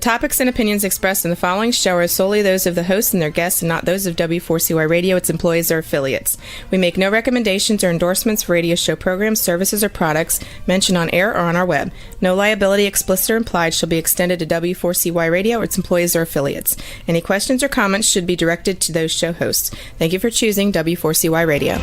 topics and opinions expressed in the following show are solely those of the host and their guests and not those of W4CY Radio, its employees, or affiliates. We make no recommendations or endorsements for radio show programs, services, or products mentioned on air or on our web. No liability, explicit or implied, shall be extended to W4CY Radio or its employees or affiliates. Any questions or comments should be directed to those show hosts. Thank you for choosing W4CY Radio.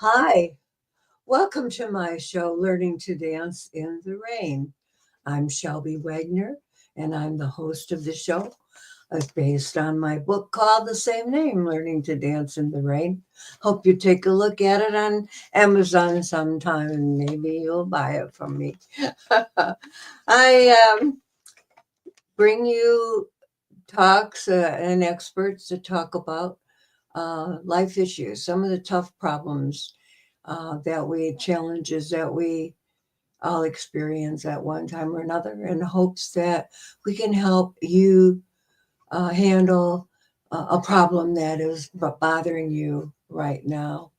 Hi, welcome to my show, Learning to Dance in the Rain. I'm Shelby Wagner, and I'm the host of the show. It's based on my book called the same name, Learning to Dance in the Rain. Hope you take a look at it on Amazon sometime, and maybe you'll buy it from me. I bring you talks and experts to talk about life issues, some of the tough problems challenges that we all experience at one time or another, in hopes that we can help you handle a problem that is bothering you right now.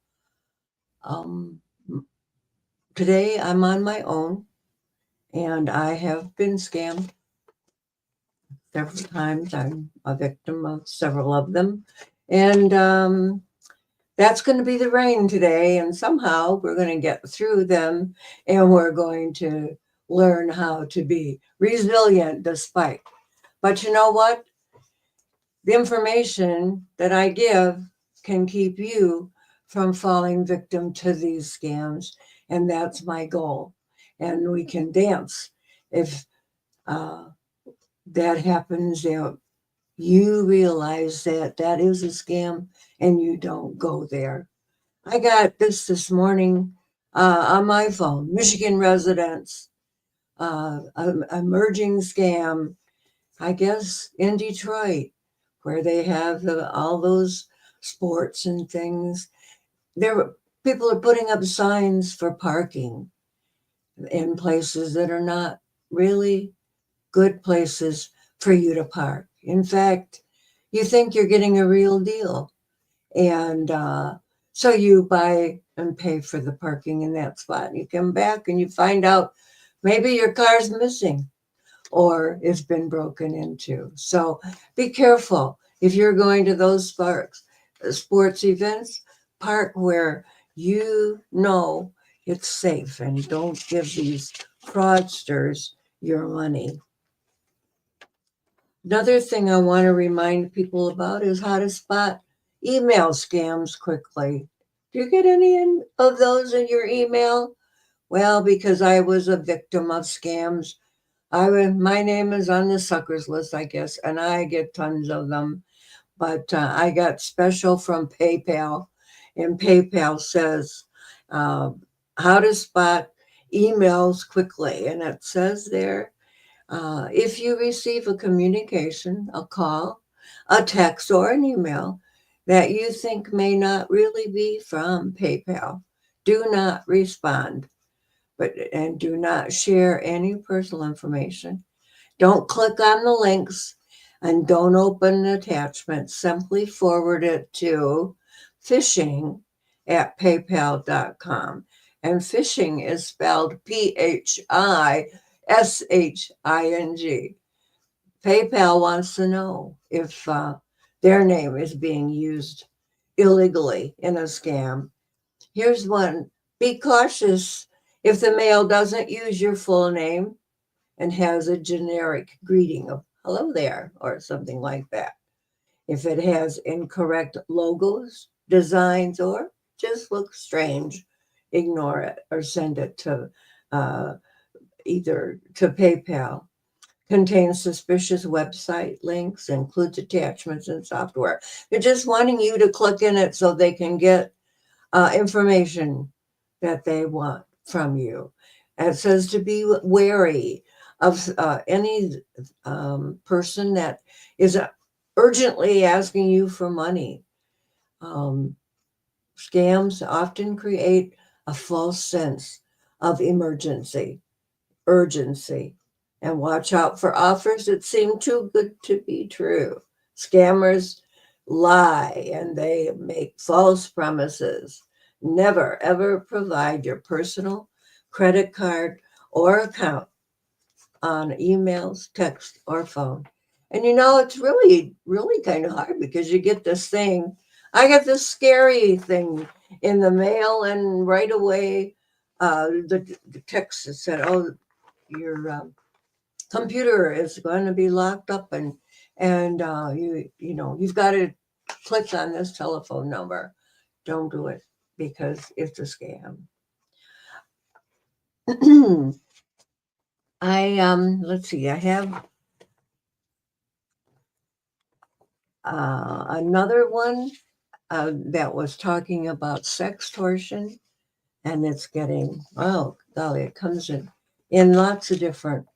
Today I'm on my own, and I have been scammed several times. I'm a victim of several of them. And that's going to be the rain today. And somehow we're going to get through them, and we're going to learn how to be resilient despite. But you know what? The information that I give can keep you from falling victim to these scams. And that's my goal. And we can dance if that happens. You realize that that is a scam and you don't go there. I got this morning on my phone, Michigan residents, emerging scam, I guess in Detroit, where they have all those sports and things. People are putting up signs for parking in places that are not really good places for you to park. In fact, you think you're getting a real deal. And so you buy and pay for the parking in that spot. And you come back and you find out maybe your car's missing or it's been broken into. So be careful. If you're going to those sports events, park where you know it's safe, and don't give these fraudsters your money. Another thing I want to remind people about is how to spot email scams quickly. Do you get any of those in your email? Well, because I was a victim of scams, my name is on the suckers list, I guess, and I get tons of them. But I got special from PayPal, and PayPal says how to spot emails quickly. And it says there, if you receive a communication, a call, a text, or an email that you think may not really be from PayPal, do not respond, and do not share any personal information. Don't click on the links, and don't open an attachment. Simply forward it to phishing@paypal.com. And phishing is spelled PHISHING. PayPal wants to know if their name is being used illegally in a scam. Here's one. Be cautious if the mail doesn't use your full name and has a generic greeting of hello there or something like that. If it has incorrect logos, designs, or just looks strange, ignore it or send it to either to PayPal. Contains suspicious website links, includes attachments and software. They're just wanting you to click in it so they can get information that they want from you. And it says to be wary of any person that is urgently asking you for money. Um, Scams often create a false sense of urgency, and watch out for offers that seem too good to be true. Scammers lie and they make false promises. Never, ever provide your personal credit card or account on emails, text, or phone. And it's really, really kind of hard because you get this thing. I get this scary thing in the mail, and right away, the text that said, "Oh, your computer is going to be locked up, and you've got to click on this telephone number." Don't do it because it's a scam. Let's see. I have another one that was talking about sextortion, and it's getting, oh golly, it comes in lots of different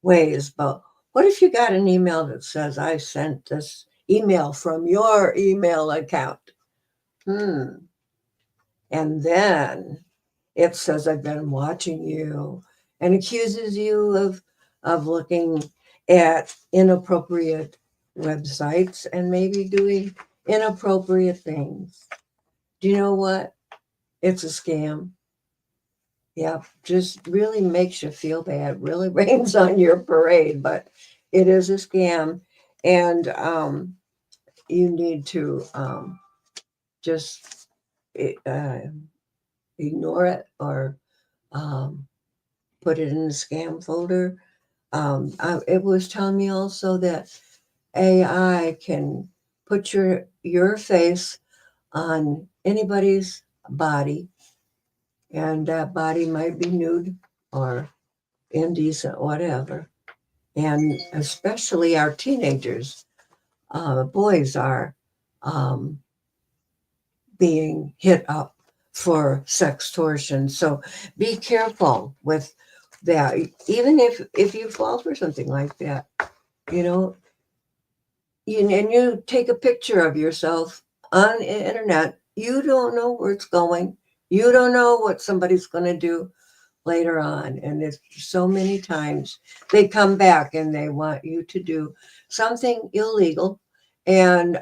ways. But what if you got an email that says, "I sent this email from your email account"? And then it says, "I've been watching you," and accuses you of looking at inappropriate websites and maybe doing inappropriate things. Do you know what? It's a scam. Yeah, just really makes you feel bad, really rains on your parade, but it is a scam. And you need to just uh, ignore it, or um, put it in the scam folder. It was telling me also that AI can put your face on anybody's body, and that body might be nude or indecent, whatever. And especially our teenagers, boys are um, being hit up for sextortion. So be careful with that. Even if you fall for something like that, you know, and you take a picture of yourself on the internet, you don't know where it's going. You don't know what somebody's going to do later on. And there's so many times they come back and they want you to do something illegal, and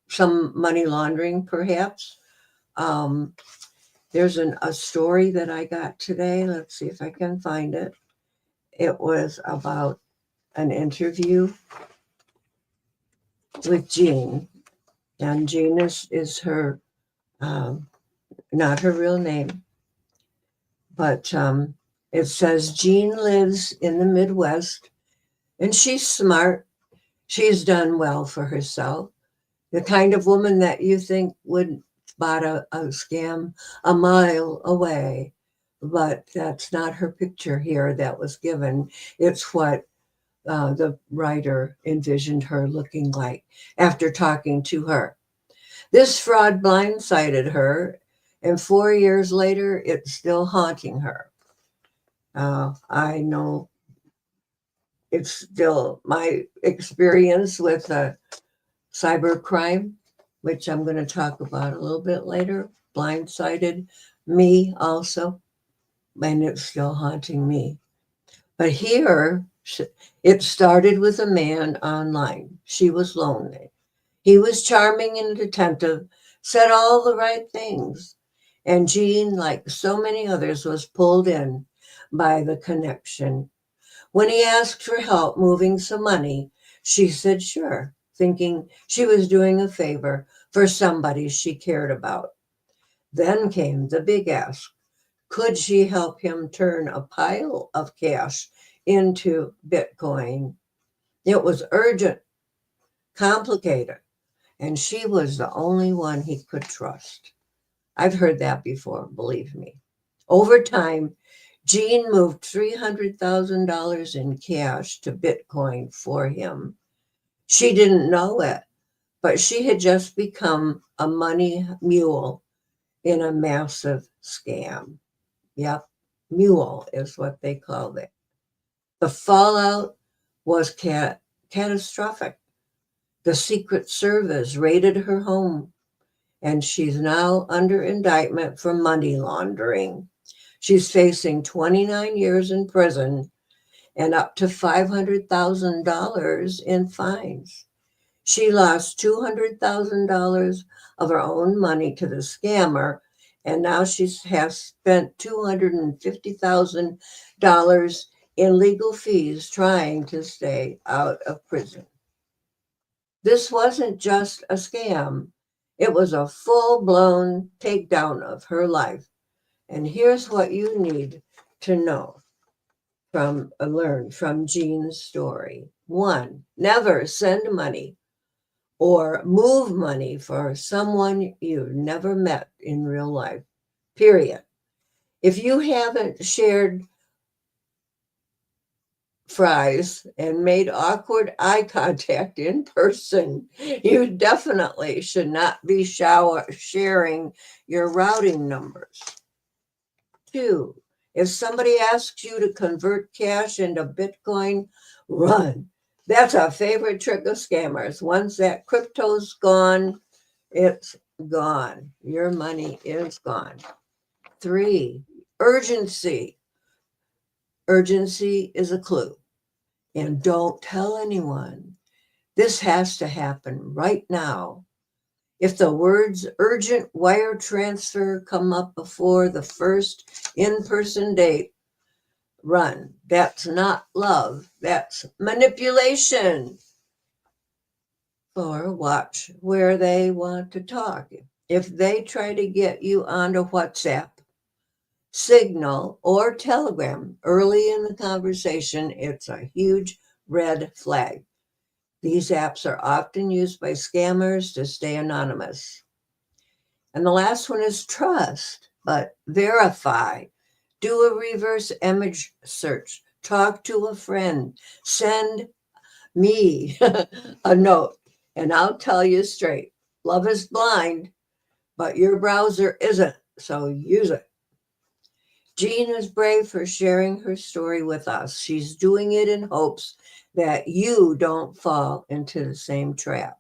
some money laundering, perhaps. Um, there's a story that I got today. Let's see if I can find it. It was about an interview with Jean. And Jean is her, um, not her real name, but it says Jean lives in the Midwest, and she's smart. She's done well for herself. The kind of woman that you think would spot a scam a mile away. But that's not her picture here that was given. It's what the writer envisioned her looking like after talking to her. This fraud blindsided her, and 4 years later, it's still haunting her. I know it's still my experience with cybercrime, which I'm going to talk about a little bit later, blindsided me also, and it's still haunting me. But here, it started with a man online. She was lonely. He was charming and attentive, said all the right things. And Jean, like so many others, was pulled in by the connection. When he asked for help moving some money, she said sure, thinking she was doing a favor for somebody she cared about. Then came the big ask. Could she help him turn a pile of cash into Bitcoin? It was urgent, complicated, and she was the only one he could trust. I've heard that before, believe me. Over time, Jean moved $300,000 in cash to Bitcoin for him. She didn't know it, but she had just become a money mule in a massive scam. Yep, mule is what they called it. The fallout was catastrophic. The Secret Service raided her home, and she's now under indictment for money laundering. She's facing 29 years in prison and up to $500,000 in fines. She lost $200,000 of her own money to the scammer, and now she has spent $250,000 in legal fees trying to stay out of prison. This wasn't just a scam, it was a full-blown takedown of her life. And here's what you need to know learn from Jean's story. 1, never send money or move money for someone you've never met in real life, period. If you haven't shared fries and made awkward eye contact in person, you definitely should not be sharing your routing numbers. 2, if somebody asks you to convert cash into Bitcoin, run. That's a favorite trick of scammers. Once that crypto's gone, it's gone. Your money is gone. 3, urgency. Urgency is a clue. And don't tell anyone. This has to happen right now. If the words urgent wire transfer come up before the first in-person date, run. That's not love. That's manipulation. Or watch where they want to talk. If they try to get you onto WhatsApp, Signal, or Telegram early in the conversation, it's a huge red flag. These apps are often used by scammers to stay anonymous. And the last one is trust, but verify. Do a reverse image search. Talk to a friend. Send me a note, and I'll tell you straight. Love is blind, but your browser isn't, so use it. Jean is brave for sharing her story with us. She's doing it in hopes that you don't fall into the same trap.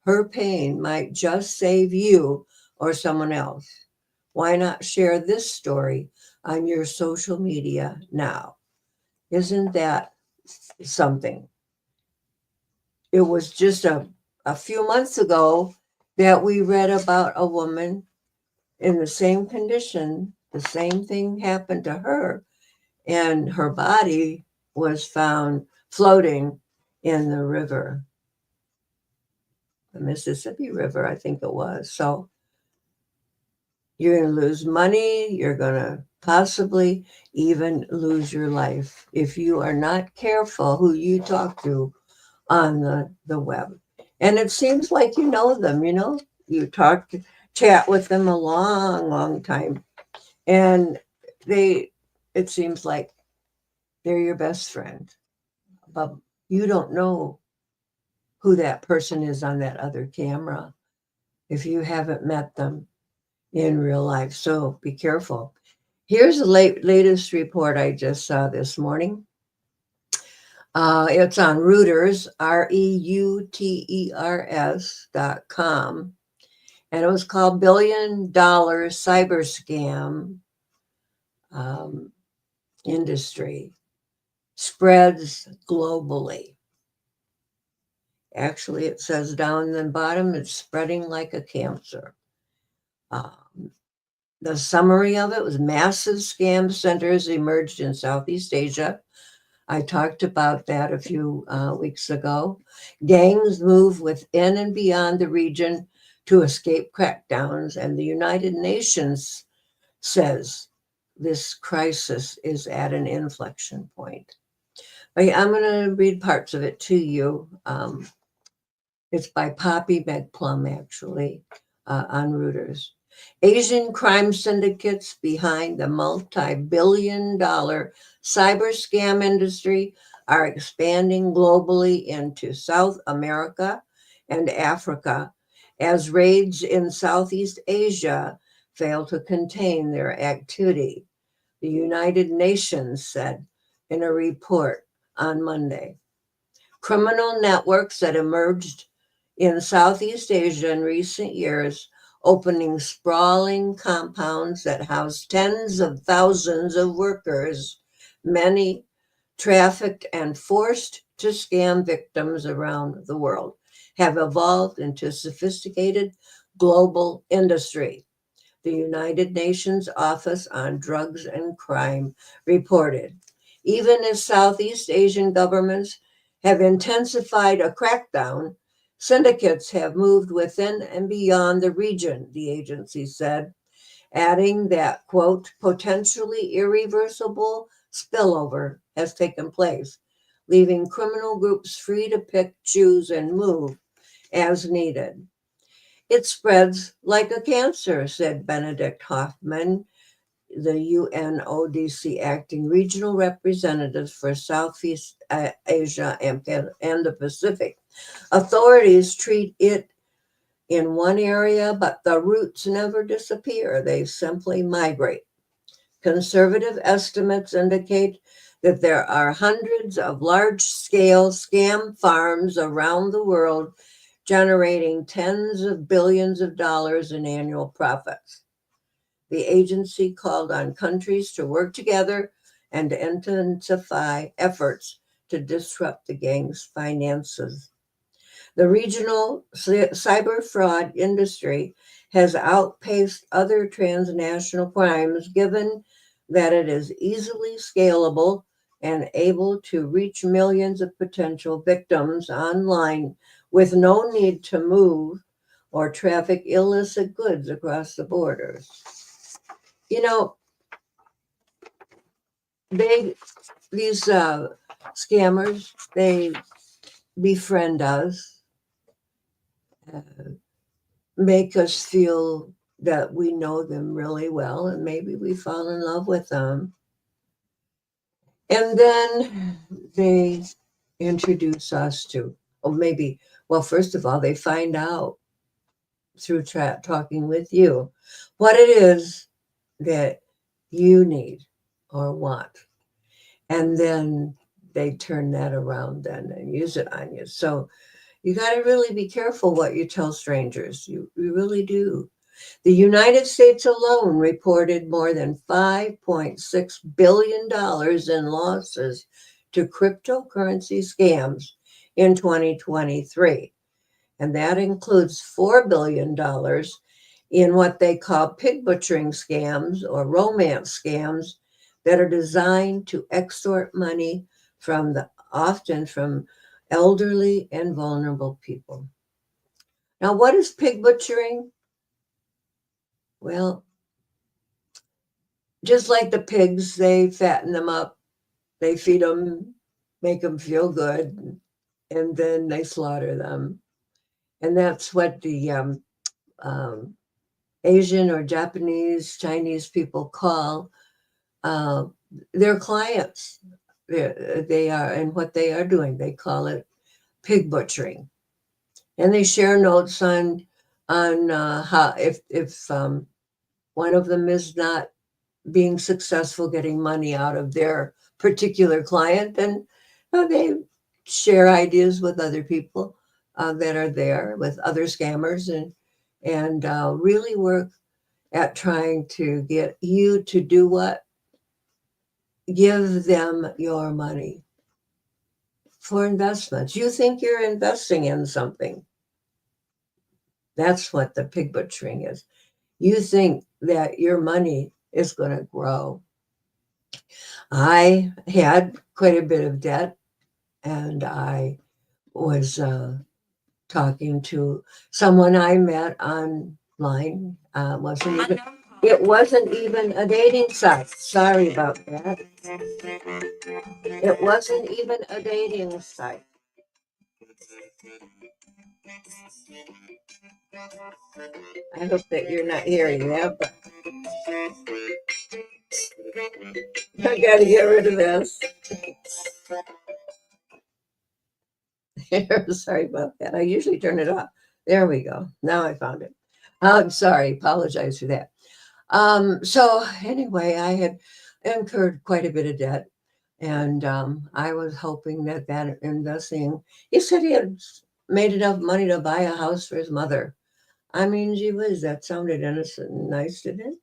Her pain might just save you or someone else. Why not share this story on your social media now? Isn't that something? It was just a few months ago that we read about a woman in the same condition. The same thing happened to her, and her body was found floating in the river, the Mississippi River, I think it was. So you're going to lose money. You're going to possibly even lose your life if you are not careful who you talk to on the web. And it seems like you know them, you chat with them a long, long time. And it seems like they're your best friend. But you don't know who that person is on that other camera if you haven't met them in real life. So be careful. Here's the latest report I just saw this morning. It's on Reuters, Reuters.com. And it was called $1 Billion Cyberscam Industry Spreads Globally. Actually, it says down the bottom, it's spreading like a cancer. The summary of it was massive scam centers emerged in Southeast Asia. I talked about that a few weeks ago. Gangs move within and beyond the region to escape crackdowns, and the United Nations says this crisis is at an inflection point. I'm going to read parts of it to you. It's by Poppy McPlum, actually, on Reuters. Asian crime syndicates behind the multi-billion-dollar cyber scam industry are expanding globally into South America and Africa as raids in Southeast Asia fail to contain their activity, the United Nations said in a report on Monday. Criminal networks that emerged in Southeast Asia in recent years opening sprawling compounds that house tens of thousands of workers, many trafficked and forced to scam victims around the world, have evolved into sophisticated global industry. The United Nations Office on Drugs and Crime reported. Even as Southeast Asian governments have intensified a crackdown, syndicates have moved within and beyond the region, the agency said, adding that, quote, potentially irreversible spillover has taken place, leaving criminal groups free to pick, choose, and move as needed. It spreads like a cancer, said Benedict Hoffman, the UNODC acting regional representative for Southeast Asia and the Pacific. Authorities treat it in one area, but the roots never disappear. They simply migrate. Conservative estimates indicate that there are hundreds of large-scale scam farms around the world generating tens of billions of dollars in annual profits. The agency called on countries to work together and to intensify efforts to disrupt the gang's finances. The regional cyber fraud industry has outpaced other transnational crimes given that it is easily scalable and able to reach millions of potential victims online with no need to move or traffic illicit goods across the borders. You know, these scammers, they befriend us, uh, make us feel that we know them really well, and maybe we fall in love with them. And then they introduce us to, or maybe, well, first of all, they find out through talking with you what it is that you need or want. And then they turn that around then and use it on you. So you got to really be careful what you tell strangers. You really do. The United States alone reported more than $5.6 billion in losses to cryptocurrency scams in 2023. And that includes $4 billion in what they call pig butchering scams or romance scams that are designed to extort money often from elderly and vulnerable people. Now, what is pig butchering? Well, just like the pigs, they fatten them up, they feed them, make them feel good, and then they slaughter them. And that's what the um, Asian or Japanese, Chinese people call uh, their clients. They are, and what they are doing, they call it pig butchering. And they share notes on how if one of them is not being successful getting money out of their particular client, then they share ideas with other people that are there, with other scammers, and really work at trying to get you to do what? Give them your money for investments. You think you're investing in something. That's what the pig butchering is. You think that your money is going to grow. I had quite a bit of debt, and I was talking to someone I met online. It wasn't even a dating site. Sorry about that. It wasn't even a dating site. I hope that you're not hearing that, but I got to get rid of this. Sorry about that. I usually turn it off. There we go. Now I found it. I'm sorry. Apologize for that. So anyway, I had incurred quite a bit of debt, and I was hoping that investing. He said he had made enough money to buy a house for his mother. I mean, gee whiz, that sounded innocent and nice, didn't it?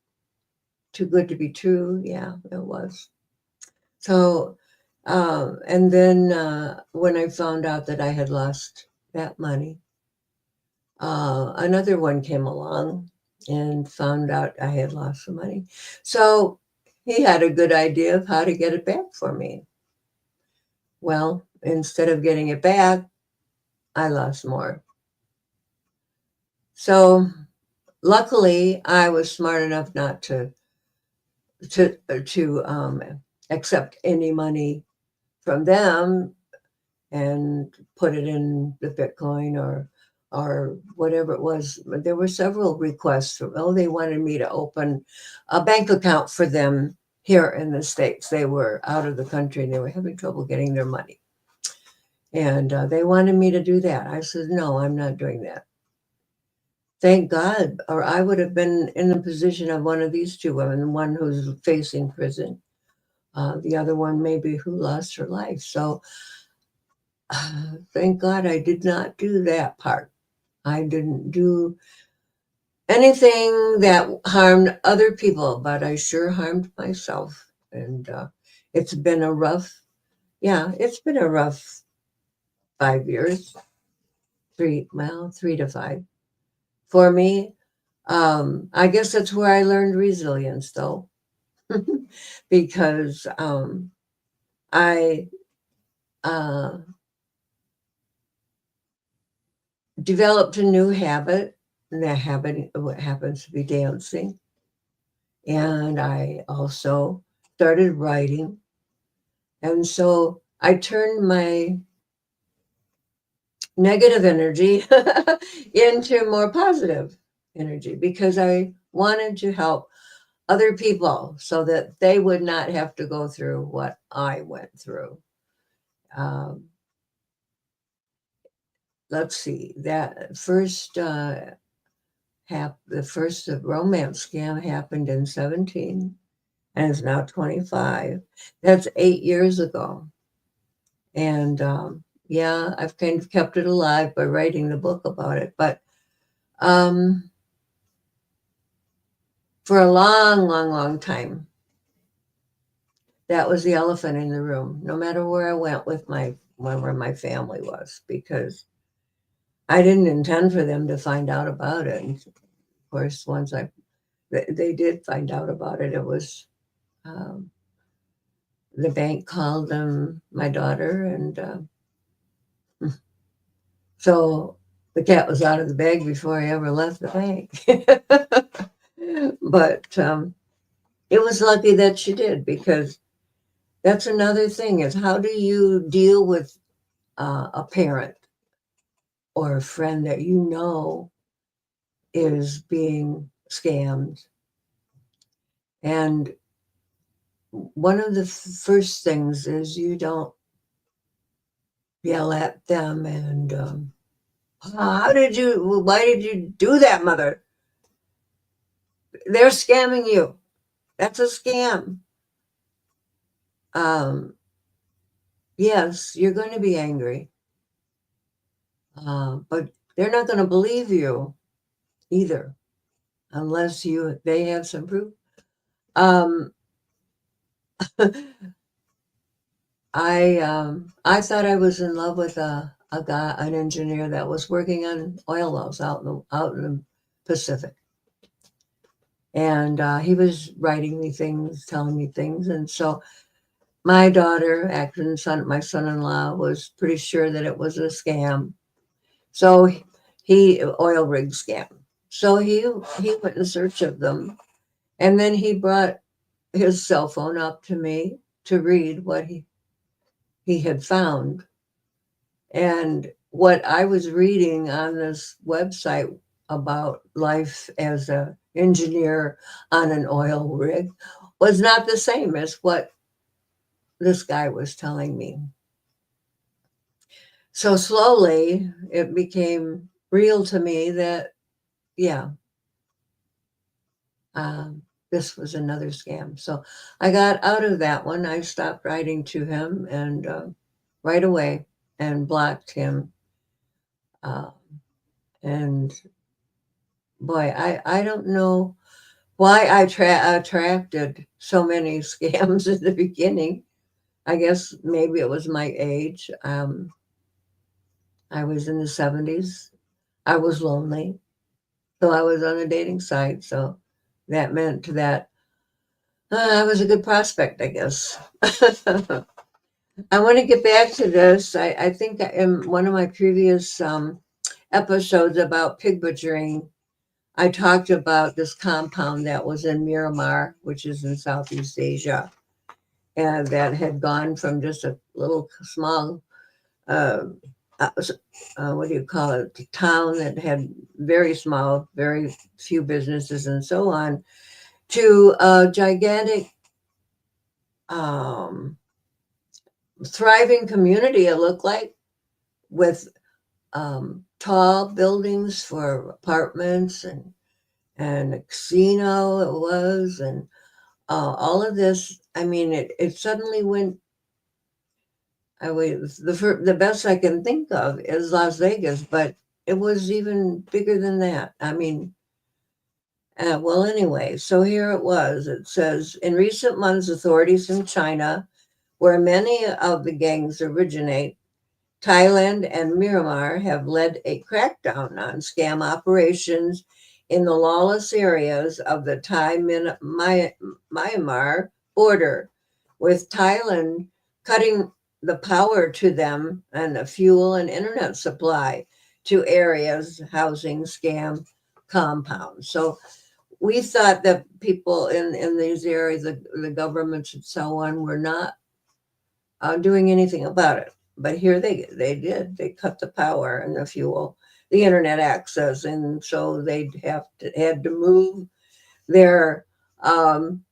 Too good to be true. Yeah, it was. So, and then when I found out that I had lost that money, another one came along and found out I had lost the money. So he had a good idea of how to get it back for me. Well, instead of getting it back, I lost more. So luckily, I was smart enough not to accept any money from them and put it in the Bitcoin or whatever it was. There were several requests. They wanted me to open a bank account for them here in the States. They were out of the country and they were having trouble getting their money. And they wanted me to do that. I said, no, I'm not doing that. Thank God, or I would have been in the position of one of these two women, the one who's facing prison, the other one maybe who lost her life. So thank God I did not do that part. I didn't do anything that harmed other people, but I sure harmed myself. And it's been a rough, it's been a rough 5 years, 3 to 5 for me. I guess that's where I learned resilience, though, because I uh, developed a new habit, and that habit what happens to be dancing. And I also started writing. And so I turned my negative energy into more positive energy because I wanted to help other people so that they would not have to go through what I went through. Um, let's see, that first the first romance scam happened in 17 and it's now 25. That's 8 years ago. And I've kind of kept it alive by writing the book about it. But um, for a long, long, long time, that was the elephant in the room, no matter where I went with where my family was, because I didn't intend for them to find out about it. And of course, they did find out about it. It was um, the bank called them, my daughter, and so the cat was out of the bag before I ever left the bank. But it was lucky that she did, because that's another thing is how do you deal with a parent or a friend that you know is being scammed. And one of the first things is you don't yell at them and why did you do that, mother? They're scamming you. That's a scam. um, yes, you're going to be angry, but they're not going to believe you either unless they have some proof. Um, I thought I was in love with a guy, an engineer that was working on oil wells out in the Pacific, and he was writing me things, telling me things, and so my daughter, actually my son-in-law, was pretty sure that it was a scam. So oil rig scam. So he went in search of them, and then he brought his cell phone up to me to read what he had found. And what I was reading on this website about life as an engineer on an oil rig was not the same as what this guy was telling me. So slowly it became real to me that, yeah, this was another scam. So I got out of that one. I stopped writing to him and right away and blocked him. Uh, and boy, I don't know why I attracted so many scams in the beginning. I guess maybe it was my age. I was in the 70s. I was lonely. So I was on a dating site. So that meant that I was a good prospect, I guess. I want to get back to this. I think in one of my previous episodes about pig butchering, I talked about this compound that was in Myanmar, which is in Southeast Asia, and that had gone from just a little small, uh, what do you call it, town that had very small, very few businesses and so on, to a gigantic, um, thriving community, it looked like, with tall buildings for apartments and a casino it was, and all of this. I mean, it suddenly went. I was the best I can think of is Las Vegas, but it was even bigger than that. I mean, well, anyway, so here it was. It says in recent months, authorities in China, where many of the gangs originate, Thailand and Myanmar have led a crackdown on scam operations in the lawless areas of the Thai Myanmar border, with Thailand cutting the power to them and the fuel and internet supply to areas housing scam compounds. So we thought that people in these areas, the governments and so on, were not doing anything about it. But here they did. They cut the power and the fuel, the internet access, and so they had to move their um,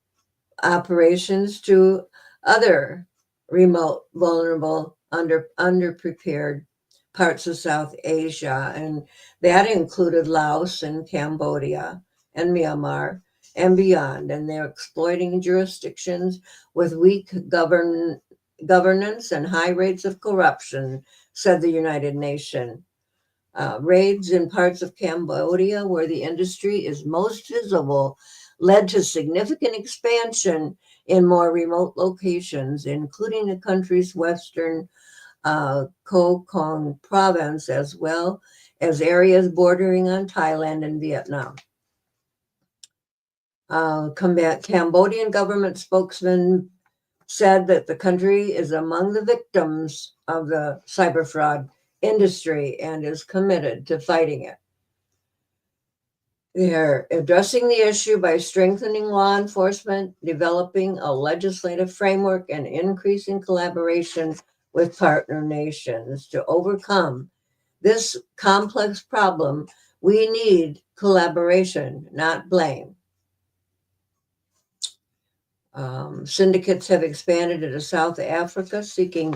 operations to other remote, vulnerable, underprepared parts of South Asia, and that included Laos and Cambodia and Myanmar and beyond. And they're exploiting jurisdictions with weak governance and high rates of corruption, said the United Nations. Raids in parts of Cambodia where the industry is most visible led to significant expansion in more remote locations, including the country's western Ko Kong province, as well as areas bordering on Thailand and Vietnam. Cambodian government spokesman said that the country is among the victims of the cyber fraud industry and is committed to fighting it. They're addressing the issue by strengthening law enforcement, developing a legislative framework, and increasing collaboration with partner nations to overcome this complex problem. We need collaboration, not blame. Syndicates have expanded into South Africa, seeking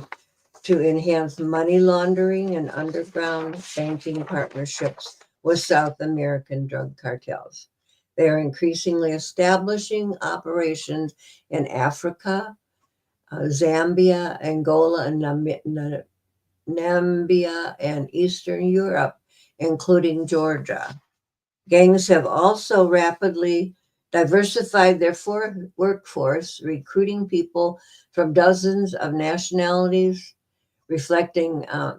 to enhance money laundering and underground banking partnerships with South American drug cartels. They are increasingly establishing operations in Africa, Zambia, Angola, and Namibia, and Eastern Europe, including Georgia. Gangs have also rapidly diversified their workforce, recruiting people from dozens of nationalities, reflecting on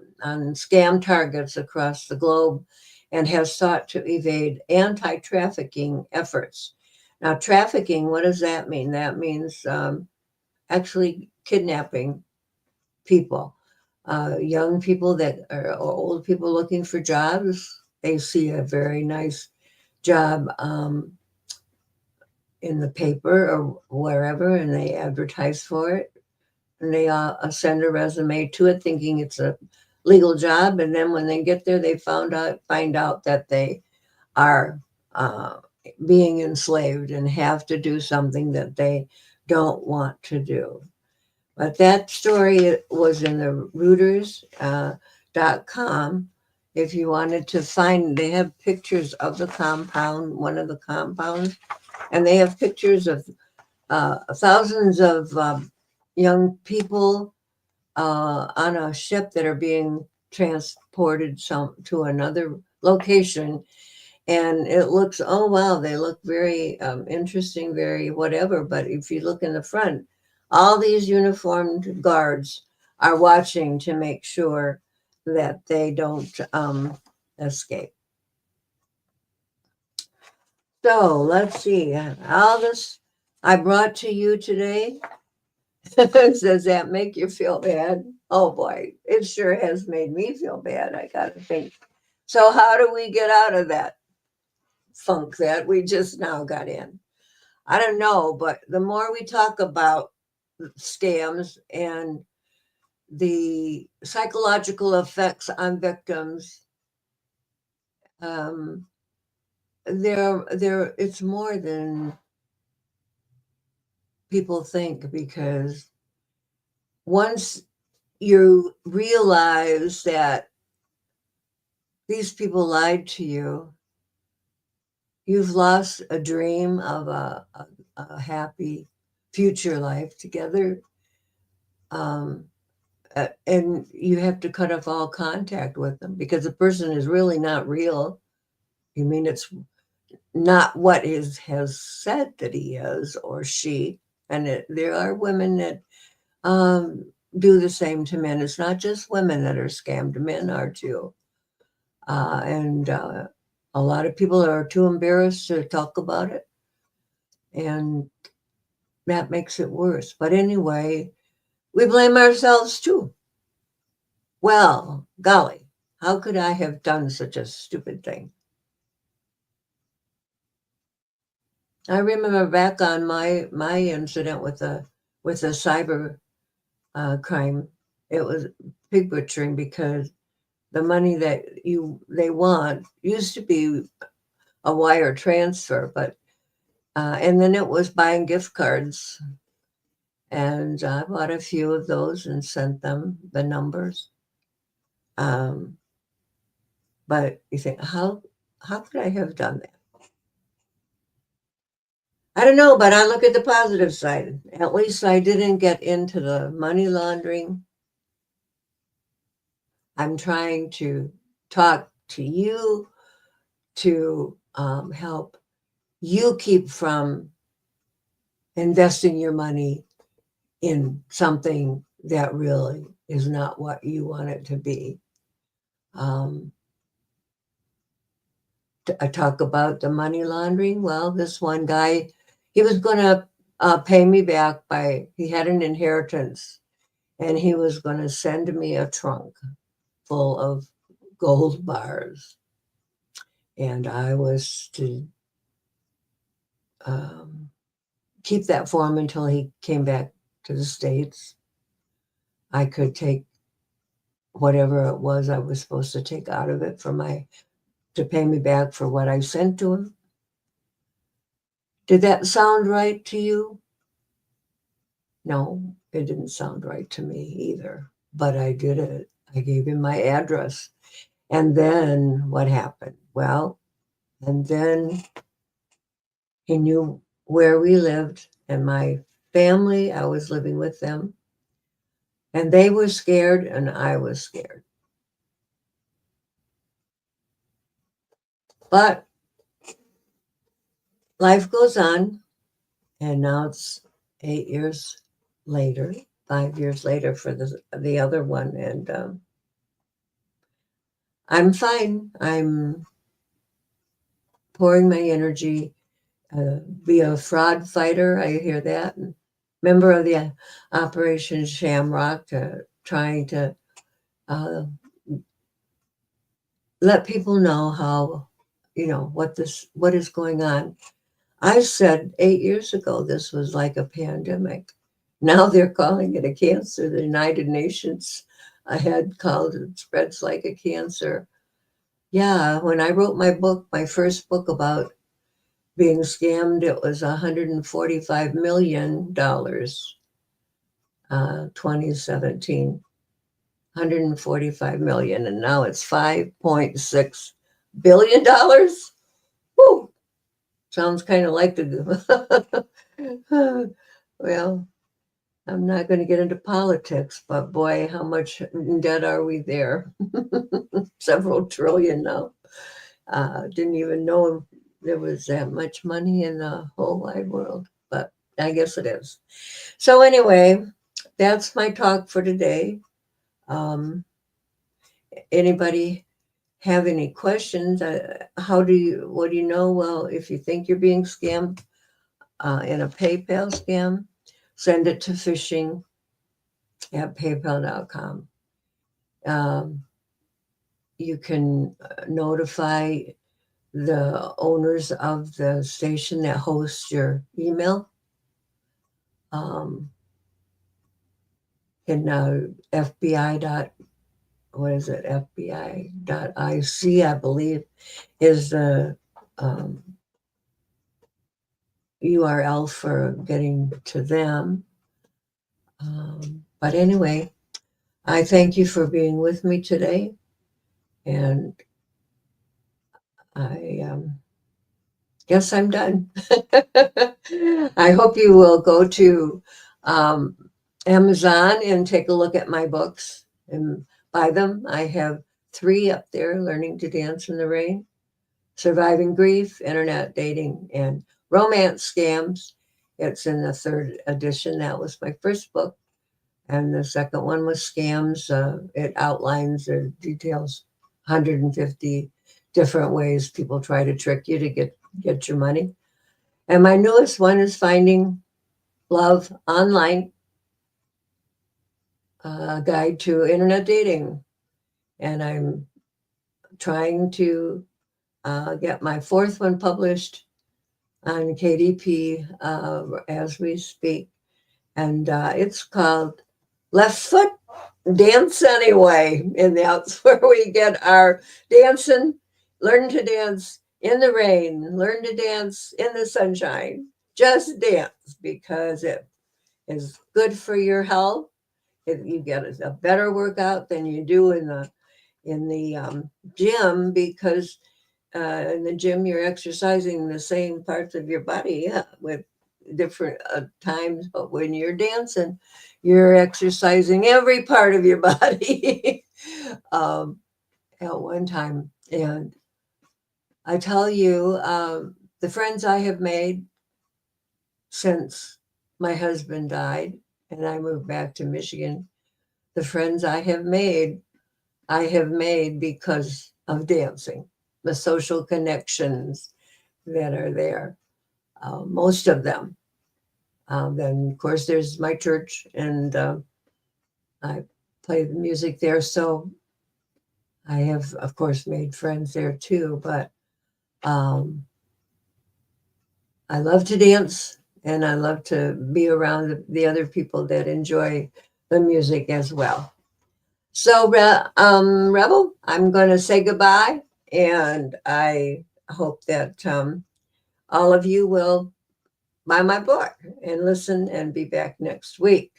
scam targets across the globe, and has sought to evade anti-trafficking efforts. Now, trafficking, what does that mean? That means actually kidnapping people, young people that are or old people looking for jobs. They see a very nice job in the paper or wherever, and they advertise for it. And they send a resume to it, thinking it's a legal job. And then when they get there, they find out that they are being enslaved and have to do something that they don't want to do. But that story was in the Reuters.com. If you wanted to find, they have pictures of the compound, one of the compounds, and they have pictures of thousands of young people on a ship that are being transported to another location. And it looks, oh wow, they look very interesting, very whatever. But if you look in the front, all these uniformed guards are watching to make sure that they don't escape. So let's see. All this I brought to you today. Does that make you feel bad? Oh boy, it sure has made me feel bad. I gotta think. So how do we get out of that funk that we just now got in? I don't know, but the more we talk about scams and the psychological effects on victims, um, it's more than people think, because once you realize that these people lied to you, you've lost a dream of a happy future life together. Um, and you have to cut off all contact with them because the person is really not real. I mean, it's not what is has said that he is or she. And there are women that do the same to men. It's not just women that are scammed; men are too. And a lot of people are too embarrassed to talk about it, and that makes it worse. But anyway, we blame ourselves too. Well, golly, how could I have done such a stupid thing? I remember back on my incident with the cyber crime. It was pig butchering, because the money that they want used to be a wire transfer, but and then it was buying gift cards, and I bought a few of those and sent them the numbers. Um, but you think, how could I have done that? I don't know, but I look at the positive side. At least I didn't get into the money laundering. I'm trying to talk to you to help you keep from investing your money in something that really is not what you want it to be. Um, I talk about the money laundering. Well, this one guy, he was going to pay me back he had an inheritance, and he was going to send me a trunk full of gold bars. And I was to um, keep that for him until he came back to the States. I could take whatever it was I was supposed to take out of it to pay me back for what I sent to him. Did that sound right to you? No, it didn't sound right to me either, but I did it. I gave him my address. And then what happened? Well, and then he knew where we lived, and my family, I was living with them, and they were scared and I was scared. But life goes on, and now it's 8 years later, 5 years later for the other one, and I'm fine. I'm pouring my energy, be a fraud fighter. I hear that. And member of the Operation Shamrock, trying to uh, let people know how, what is going on. I said 8 years ago this was like a pandemic. Now they're calling it a cancer. The United Nations had called it spreads like a cancer. Yeah, when I wrote my first book about being scammed, it was $145 million, 2017. 145 million, and now it's $5.6 billion. Woo! Sounds kind of like the well, I'm not going to get into politics, but boy, how much in debt are we there? Several trillion now. Didn't even know there was that much money in the whole wide world, but I guess it is. So anyway, that's my talk for today. Anybody have any questions? What do you know? Well, if you think you're being scammed in a PayPal scam, send it to phishing@paypal.com. You can notify the owners of the station that hosts your email. In FBI. What is it? FBI.IC, I believe, is the URL for getting to them. But anyway, I thank you for being with me today, and I guess I'm done. I hope you will go to Amazon and take a look at my books and buy them. I have 3 up there: Learning to Dance in the Rain, Surviving Grief, Internet Dating, and Romance Scams. It's in the 3rd edition. That was my first book. And the second one was Scams. It outlines or details 150 different ways people try to trick you to get your money. And my newest one is Finding Love Online, a guide to internet dating. And I'm trying to get my 4th one published on KDP as we speak. And it's called Left Foot Dance Anyway. And that's where we get our dancing, learn to dance in the rain, learn to dance in the sunshine. Just dance, because it is good for your health. You get a better workout than you do in the gym, because in the gym you're exercising the same parts of your body, with different times, but when you're dancing, you're exercising every part of your body at one time. And I tell you, the friends I have made since my husband died and I moved back to Michigan, the friends I have made because of dancing, the social connections that are there, most of them. Then, of course, there's my church, and I play the music there. So I have, of course, made friends there too. But I love to dance, and I love to be around the other people that enjoy the music as well. So, Rebel, I'm going to say goodbye, and I hope that all of you will buy my book and listen and be back next week.